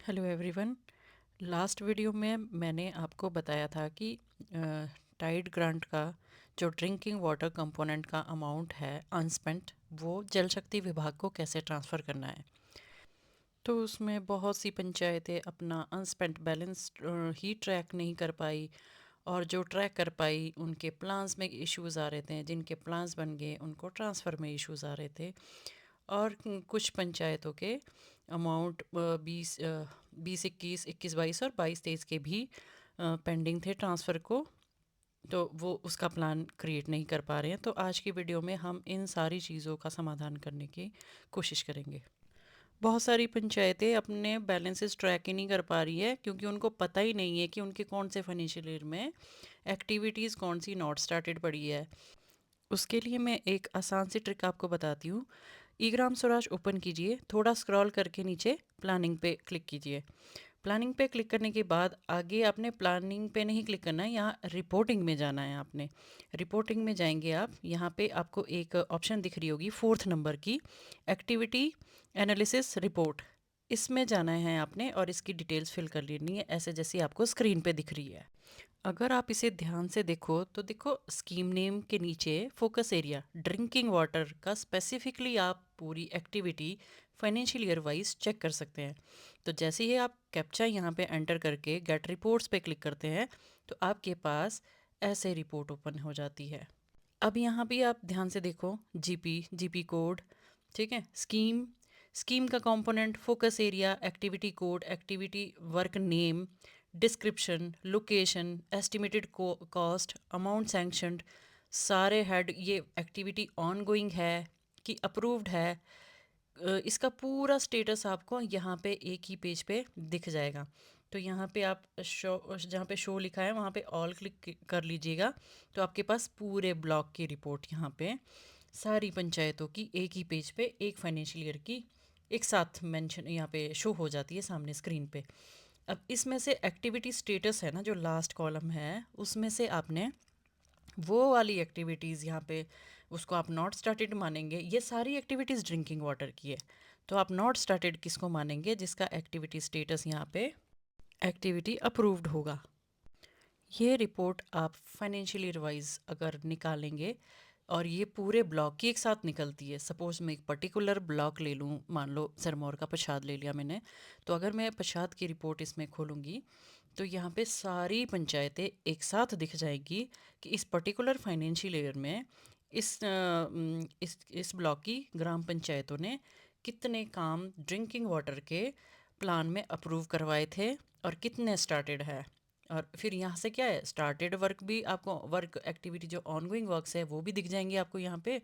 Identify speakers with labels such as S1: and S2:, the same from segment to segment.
S1: Hello everyone. Last video में मैंने आपको बताया था कि टाइड ग्रांट का जो ड्रिंकिंग वाटर कंपोनेंट का अमाउंट है अनस्पेंट, वो जल शक्ति विभाग को कैसे ट्रांसफ़र करना है। तो उसमें बहुत सी पंचायतें अपना अनस्पेंट बैलेंस ही ट्रैक नहीं कर पाई, और जो ट्रैक कर पाई उनके प्लान्स में इश्यूज़ आ रहे थे, जिनके प्लान्स बन गए उनको ट्रांसफ़र में इश्यूज़ आ रहे थे। और कुछ पंचायतों के अमाउंट 20 21 21 22 और 22 23 के भी पेंडिंग थे ट्रांसफ़र को, तो वो उसका प्लान क्रिएट नहीं कर पा रहे हैं। तो आज की वीडियो में हम इन सारी चीज़ों का समाधान करने की कोशिश करेंगे। बहुत सारी पंचायतें अपने बैलेंसेस ट्रैक ही नहीं कर पा रही है, क्योंकि उनको पता ही नहीं है कि उनके कौन से फाइनेंशियल ईयर में एक्टिविटीज़ कौन सी नॉट स्टार्टेड पड़ी है। उसके लिए मैं एक आसान सी ट्रिक आपको बताती हूँ। ई ग्राम स्वराज ओपन कीजिए, थोड़ा स्क्रॉल करके नीचे प्लानिंग पे क्लिक कीजिए। प्लानिंग पे क्लिक करने के बाद आगे आपने प्लानिंग पे नहीं क्लिक करना है, यहाँ रिपोर्टिंग में जाना है आपने। रिपोर्टिंग में जाएंगे आप, यहाँ पे आपको एक ऑप्शन दिख रही होगी 4th नंबर की, एक्टिविटी एनालिसिस रिपोर्ट। इसमें जाना है आपने और इसकी डिटेल्स फिल कर लेनी है, ऐसे जैसी आपको स्क्रीन पे दिख रही है। अगर आप इसे ध्यान से देखो तो देखो, स्कीम नेम के नीचे फोकस एरिया ड्रिंकिंग वाटर का स्पेसिफिकली आप पूरी activity financial year wise check कर सकते हैं। तो जैसे ही आप कैप्चा यहाँ पे एंटर करके गेट रिपोर्ट्स पे क्लिक करते हैं, तो आपके पास ऐसे रिपोर्ट ओपन हो जाती है। अब यहाँ भी आप ध्यान से देखो, जीपी कोड, ठीक है, स्कीम, स्कीम का component, focus area, activity code, activity work name, description, location, estimated cost, amount sanctioned, सारे हेड, ये एक्टिविटी ऑन गोइंग है कि अप्रूव्ड है। इसका पूरा स्टेटस आपको यहाँ पे एक ही पेज पे दिख जाएगा। तो यहाँ पे आप शो, जहाँ पे शो लिखा है वहाँ पे ऑल क्लिक कर लीजिएगा, तो आपके पास पूरे ब्लॉक की रिपोर्ट यहाँ पे सारी पंचायतों की एक ही पेज पे एक फाइनेंशियल ईयर की एक साथ मेंशन यहाँ पे शो हो जाती है सामने स्क्रीन पे। अब इसमें से एक्टिविटी स्टेटस है ना, जो लास्ट कॉलम है, उसमें से आपने वो वाली एक्टिविटीज़ यहाँ पे, उसको आप नॉट स्टार्टेड मानेंगे। ये सारी एक्टिविटीज़ ड्रिंकिंग वाटर की है, तो आप नॉट स्टार्टेड किसको मानेंगे? जिसका एक्टिविटी स्टेटस यहाँ पे एक्टिविटी अप्रूव्ड होगा। ये रिपोर्ट आप फाइनेंशियल ईयर वाइज अगर निकालेंगे, और ये पूरे ब्लॉक की एक साथ निकलती है। सपोज मैं एक पर्टिकुलर ब्लॉक ले लूँ, मान लो सिरमौर का पछाद ले लिया मैंने, तो अगर मैं पछाद की रिपोर्ट इसमें खोलूँगी, तो यहाँ पे सारी पंचायतें एक साथ दिख जाएगी कि इस पर्टिकुलर फाइनेंशियल ईयर में इस ब्लॉक की ग्राम पंचायतों ने कितने काम ड्रिंकिंग वाटर के प्लान में अप्रूव करवाए थे और कितने स्टार्टेड है। और फिर यहाँ से क्या है, स्टार्टेड वर्क भी आपको, वर्क एक्टिविटी जो ऑनगोइंग वर्क्स है वो भी दिख जाएंगी आपको यहाँ पे,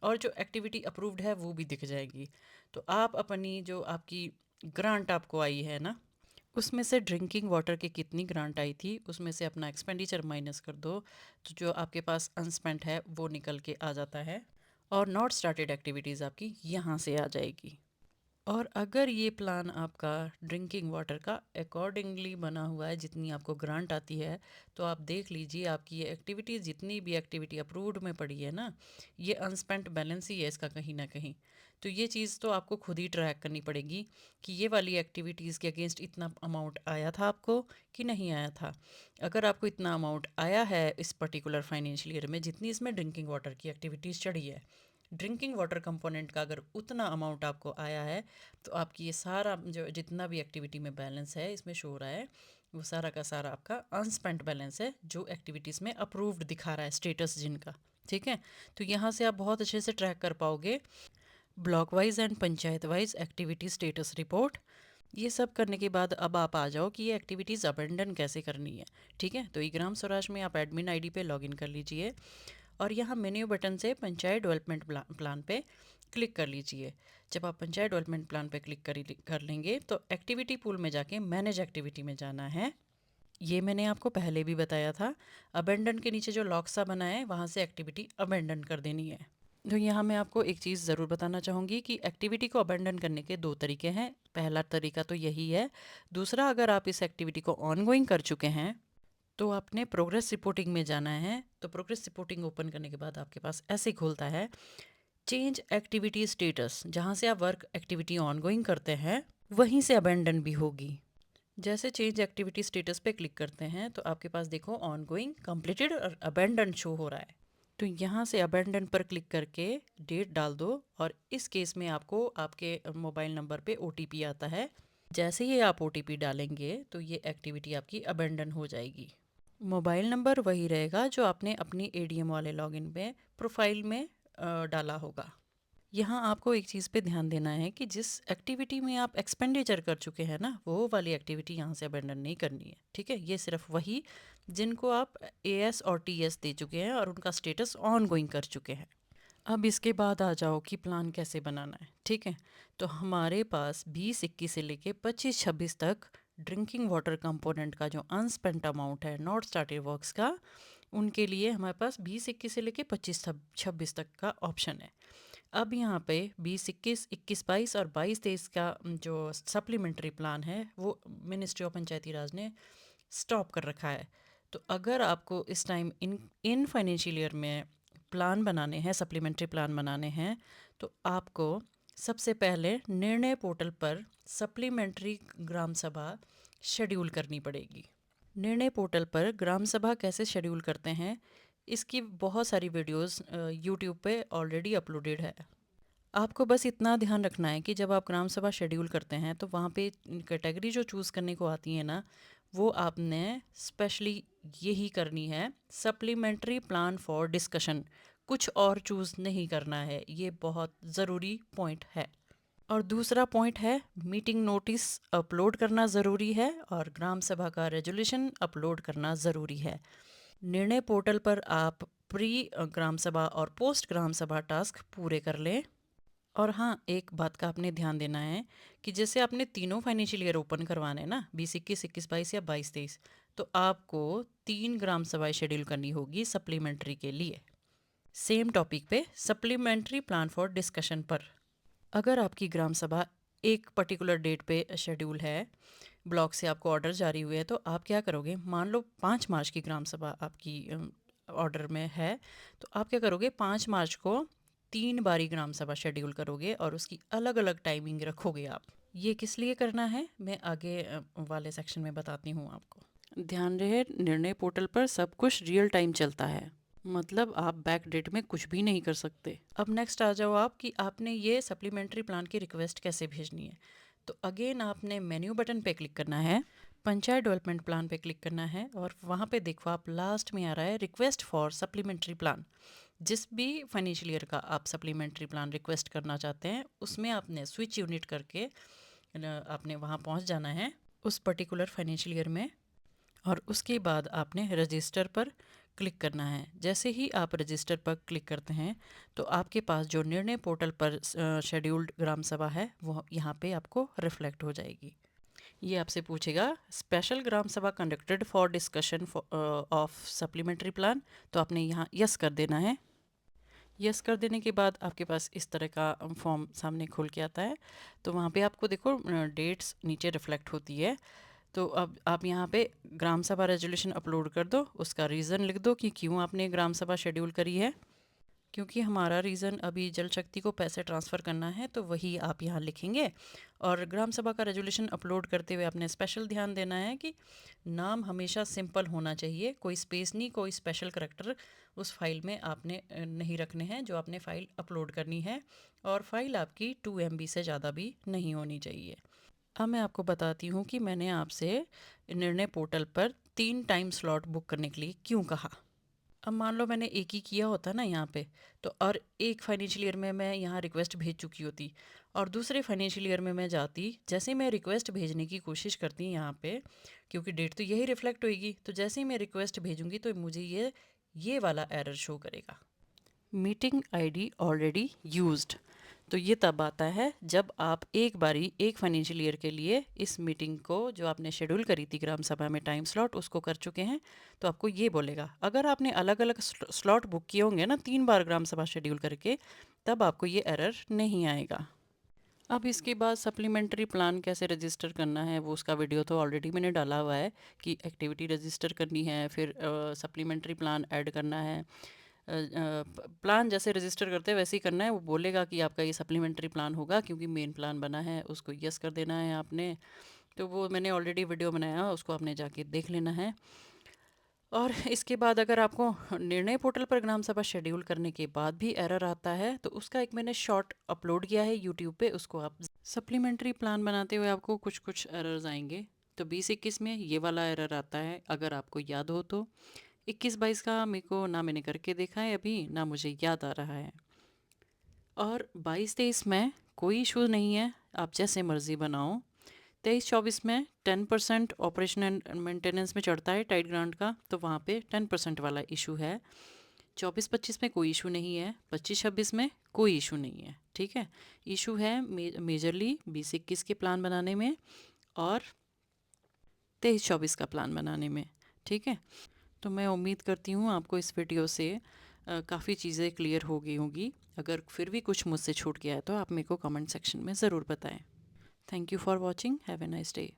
S1: और जो एक्टिविटी अप्रूव्ड है वो भी दिख जाएगी। तो आप अपनी जो आपकी ग्रांट आपको आई है ना, उसमें से ड्रिंकिंग वाटर की कितनी ग्रांट आई थी, उसमें से अपना एक्सपेंडिचर माइनस कर दो, तो जो आपके पास अनस्पेंट है वो निकल के आ जाता है, और नॉट स्टार्टेड एक्टिविटीज़ आपकी यहाँ से आ जाएगी। और अगर ये प्लान आपका ड्रिंकिंग वाटर का अकॉर्डिंगली बना हुआ है, जितनी आपको ग्रांट आती है, तो आप देख लीजिए आपकी ये एक्टिविटीज़, जितनी भी एक्टिविटी अप्रूव्ड में पड़ी है ना, ये अनस्पेंट बैलेंस ही है इसका कहीं ना कहीं। तो ये चीज़ तो आपको खुद ही ट्रैक करनी पड़ेगी कि ये वाली एक्टिविटीज़ के अगेंस्ट इतना अमाउंट आया था आपको कि नहीं आया था। अगर आपको इतना अमाउंट आया है इस पर्टिकुलर फाइनेंशियल ईयर में, जितनी इसमें ड्रिंकिंग वाटर की एक्टिविटीज़ चढ़ी है, ड्रिंकिंग वाटर कंपोनेंट का अगर उतना अमाउंट आपको आया है, तो आपकी ये सारा जो जितना भी एक्टिविटी में बैलेंस है इसमें शो हो रहा है, वो सारा का सारा आपका अनस्पेंट बैलेंस है, जो एक्टिविटीज़ में अप्रूव्ड दिखा रहा है स्टेटस जिनका। ठीक है, तो यहाँ से आप बहुत अच्छे से ट्रैक कर पाओगे block wise and panchayat wise activity status report. ये सब करने के बाद अब आप आ जाओ कि ये एक्टिविटीज़ अबेंडन कैसे करनी है। ठीक है, तो ई ग्राम स्वराज में आप एडमिन आईडी पे लॉगिन कर लीजिए, और यहाँ मेन्यू बटन से पंचायत डेवलपमेंट प्लान पे क्लिक कर लीजिए। जब आप पंचायत डेवलपमेंट प्लान पे क्लिक कर लेंगे, तो एक्टिविटी पूल में जाके मैनेज एक्टिविटी में जाना है। ये मैंने आपको पहले भी बताया था, अबेंडन के नीचे जो लॉक सा बना है वहाँ से एक्टिविटी अबेंडन कर देनी है। तो यहाँ मैं आपको एक चीज़ ज़रूर बताना चाहूँगी कि एक्टिविटी को अबेंडन करने के दो तरीके हैं। पहला तरीका तो यही है। दूसरा, अगर आप इस एक्टिविटी को ऑनगोइंग कर चुके हैं, तो आपने प्रोग्रेस रिपोर्टिंग में जाना है। तो प्रोग्रेस रिपोर्टिंग ओपन करने के बाद आपके पास ऐसे ही खुलता है, चेंज एक्टिविटी स्टेटस, जहाँ से आप वर्क एक्टिविटी ऑनगोइंग करते हैं वहीं से अबेंडन भी होगी। जैसे चेंज एक्टिविटी स्टेटस पे क्लिक करते हैं तो आपके पास देखो ऑनगोइंग, कंप्लीटेड और अबेंडन शो हो रहा है। तो यहाँ से अबेंडन पर क्लिक करके डेट डाल दो और इस केस में आपको आपके मोबाइल नंबर पे ओटीपी आता है। जैसे ही आप ओटीपी डालेंगे तो ये एक्टिविटी आपकी अबेंडन हो जाएगी। मोबाइल नंबर वही रहेगा जो आपने अपनी एडीएम वाले लॉगिन में प्रोफाइल में डाला होगा। यहाँ आपको एक चीज़ पे ध्यान देना है कि जिस एक्टिविटी में आप एक्सपेंडिचर कर चुके हैं ना, वो वाली एक्टिविटी यहाँ से अबेंडन नहीं करनी है, ठीक है। ये सिर्फ वही जिनको आप एएस और टीएस दे चुके हैं और उनका स्टेटस ऑन गोइंग कर चुके हैं। अब इसके बाद आ जाओ कि प्लान कैसे बनाना है, ठीक है। तो हमारे पास 20-21 से लेके 25-26 तक ड्रिंकिंग वाटर कंपोनेंट का जो अनस्पेंट अमाउंट है नॉट स्टार्टेड वर्क्स का, उनके लिए हमारे पास 20-21 से लेके 25-26 तक का ऑप्शन है। अब यहाँ पे 20-21, 21-22 और 22-23 का जो सप्लीमेंट्री प्लान है वो मिनिस्ट्री ऑफ पंचायती राज ने स्टॉप कर रखा है। तो अगर आपको इस टाइम इन फाइनेंशियल ईयर में प्लान बनाने हैं, सप्लीमेंट्री प्लान बनाने हैं, तो आपको सबसे पहले निर्णय पोर्टल पर सप्लीमेंट्री ग्राम सभा शेड्यूल करनी पड़ेगी। निर्णय पोर्टल पर ग्राम सभा कैसे शेड्यूल करते हैं, इसकी बहुत सारी वीडियोस यूट्यूब पे ऑलरेडी अपलोडेड है। आपको बस इतना ध्यान रखना है कि जब आप ग्राम सभा शेड्यूल करते हैं तो वहाँ पे कैटेगरी जो चूज़ करने को आती है ना, वो आपने स्पेशली यही करनी है, सप्लीमेंट्री प्लान फॉर डिस्कशन। कुछ और चूज़ नहीं करना है, ये बहुत ज़रूरी पॉइंट है। और दूसरा पॉइंट है, मीटिंग नोटिस अपलोड करना ज़रूरी है और ग्राम सभा का रेजोल्यूशन अपलोड करना ज़रूरी है। निर्णय पोर्टल पर आप प्री ग्राम सभा और पोस्ट ग्राम सभा टास्क पूरे कर लें। और हाँ, एक बात का आपने ध्यान देना है कि जैसे आपने तीनों फाइनेंशियल ईयर ओपन करवाने हैं ना, 20-21, 21-22 या 22-23, तो आपको 3 ग्राम सभाएं शेड्यूल करनी होगी सप्लीमेंट्री के लिए, सेम टॉपिक पे, सप्लीमेंट्री प्लान फॉर डिस्कशन पर। अगर आपकी ग्राम सभा एक पर्टिकुलर डेट पे शेड्यूल है, ब्लॉक से आपको ऑर्डर जारी हुए हैं, तो आप क्या करोगे, मान लो 5 मार्च की ग्राम सभा आपकी ऑर्डर में है, तो आप क्या करोगे, 5 मार्च को 3 बारी ग्राम सभा शेड्यूल करोगे और उसकी अलग अलग टाइमिंग रखोगे आप। ये किस लिए करना है मैं आगे वाले सेक्शन में बताती हूँ आपको। ध्यान रहे, निर्णय पोर्टल पर सब कुछ रियल टाइम चलता है, मतलब आप बैक डेट में कुछ भी नहीं कर सकते। अब नेक्स्ट आ जाओ आप कि आपने ये सप्लीमेंट्री प्लान की रिक्वेस्ट कैसे भेजनी है। तो अगेन आपने मेन्यू बटन पे क्लिक करना है, पंचायत डेवलपमेंट प्लान पे क्लिक करना है और वहाँ पे देखो आप लास्ट में आ रहा है रिक्वेस्ट फॉर सप्लीमेंट्री प्लान। जिस भी फाइनेंशियल ईयर का आप सप्लीमेंट्री प्लान रिक्वेस्ट करना चाहते हैं उसमें आपने स्विच यूनिट करके आपने वहाँ पहुँच जाना है उस पर्टिकुलर फाइनेंशियल ईयर में, और उसके बाद आपने रजिस्टर पर क्लिक करना है। जैसे ही आप रजिस्टर पर क्लिक करते हैं तो आपके पास जो निर्णय पोर्टल पर शेड्यूल्ड ग्राम सभा है वो यहाँ पे आपको रिफ्लेक्ट हो जाएगी। ये आपसे पूछेगा स्पेशल ग्राम सभा conducted for discussion of supplementary plan, तो आपने यहाँ यस कर देना है। यस कर देने के बाद आपके पास इस तरह का फॉर्म सामने खुल के आता है। तो वहाँ पे आपको देखो डेट्स नीचे रिफ्लेक्ट होती है। तो अब आप यहाँ पे ग्राम सभा रेजोल्यूशन अपलोड कर दो, उसका रीज़न लिख दो कि क्यों आपने ग्राम सभा शेड्यूल करी है। क्योंकि हमारा रीज़न अभी जल शक्ति को पैसे ट्रांसफ़र करना है तो वही आप यहाँ लिखेंगे। और ग्राम सभा का रेजोल्यूशन अपलोड करते हुए आपने स्पेशल ध्यान देना है कि नाम हमेशा सिंपल होना चाहिए, कोई स्पेस नहीं, कोई स्पेशल करैक्टर उस फाइल में आपने नहीं रखने हैं जो आपने फ़ाइल अपलोड करनी है। और फाइल आपकी 2 MB से ज़्यादा भी नहीं होनी चाहिए। अब मैं आपको बताती हूँ कि मैंने आपसे निर्णय पोर्टल पर 3 टाइम स्लॉट बुक करने के लिए क्यों कहा। अब मान लो मैंने एक ही किया होता ना यहाँ पे, तो और एक फाइनेंशियल ईयर में मैं यहाँ रिक्वेस्ट भेज चुकी होती और दूसरे फाइनेंशियल ईयर में मैं जाती, जैसे मैं रिक्वेस्ट भेजने की कोशिश करती यहाँ पे, क्योंकि डेट तो यही रिफ्लेक्ट होएगी, तो जैसे ही मैं रिक्वेस्ट भेजूंगी तो मुझे ये वाला एरर शो करेगा, मीटिंग आईडी ऑलरेडी यूज्ड। तो ये तब आता है जब आप एक बारी एक फाइनेंशियल ईयर के लिए इस मीटिंग को जो आपने शेड्यूल करी थी ग्राम सभा में टाइम स्लॉट उसको कर चुके हैं, तो आपको ये बोलेगा। अगर आपने अलग अलग स्लॉट बुक किए होंगे ना 3 बार ग्राम सभा शेड्यूल करके, तब आपको ये एरर नहीं आएगा। अब इसके बाद सप्लीमेंट्री प्लान कैसे रजिस्टर करना है वो उसका वीडियो तो ऑलरेडी मैंने डाला हुआ है कि एक्टिविटी रजिस्टर करनी है, फिर सप्लीमेंट्री प्लान ऐड करना है, प्लान जैसे रजिस्टर करते हैं वैसे ही करना है। वो बोलेगा कि आपका ये सप्लीमेंट्री प्लान होगा, क्योंकि मेन प्लान बना है उसको यस कर देना है आपने। तो वो मैंने ऑलरेडी वीडियो बनाया, उसको आपने जाके देख लेना है। और इसके बाद अगर आपको निर्णय पोर्टल पर ग्राम सभा शेड्यूल करने के बाद भी एरर आता है, तो उसका एक मैंने शॉर्ट अपलोड किया है यूट्यूब पे, उसको आप सप्लीमेंट्री प्लान बनाते हुए आपको कुछ कुछ एरर्स आएंगे। तो 20-21 में ये वाला एरर आता है, अगर आपको याद हो तो। 21-22 का मेरे को ना मैंने करके देखा है अभी, ना मुझे याद आ रहा है। और 22-23 में कोई इशू नहीं है, आप जैसे मर्ज़ी बनाओ। 23-24 में 10% ऑपरेशन एंड मेंटेनेंस में चढ़ता है टाइट ग्रांट का, तो वहाँ पे 10% वाला इशू है। 24-25 में कोई इशू नहीं है। 25-26 में कोई इशू नहीं है, ठीक है। इशू है मेजरली 20-21 के प्लान बनाने में और 23-24 का प्लान बनाने में, ठीक है। तो मैं उम्मीद करती हूँ आपको इस वीडियो से काफ़ी चीज़ें क्लियर हो गई होंगी। अगर फिर भी कुछ मुझसे छूट गया है तो आप मेरे को कमेंट सेक्शन में ज़रूर बताएं। Thank you for watching, have a nice day.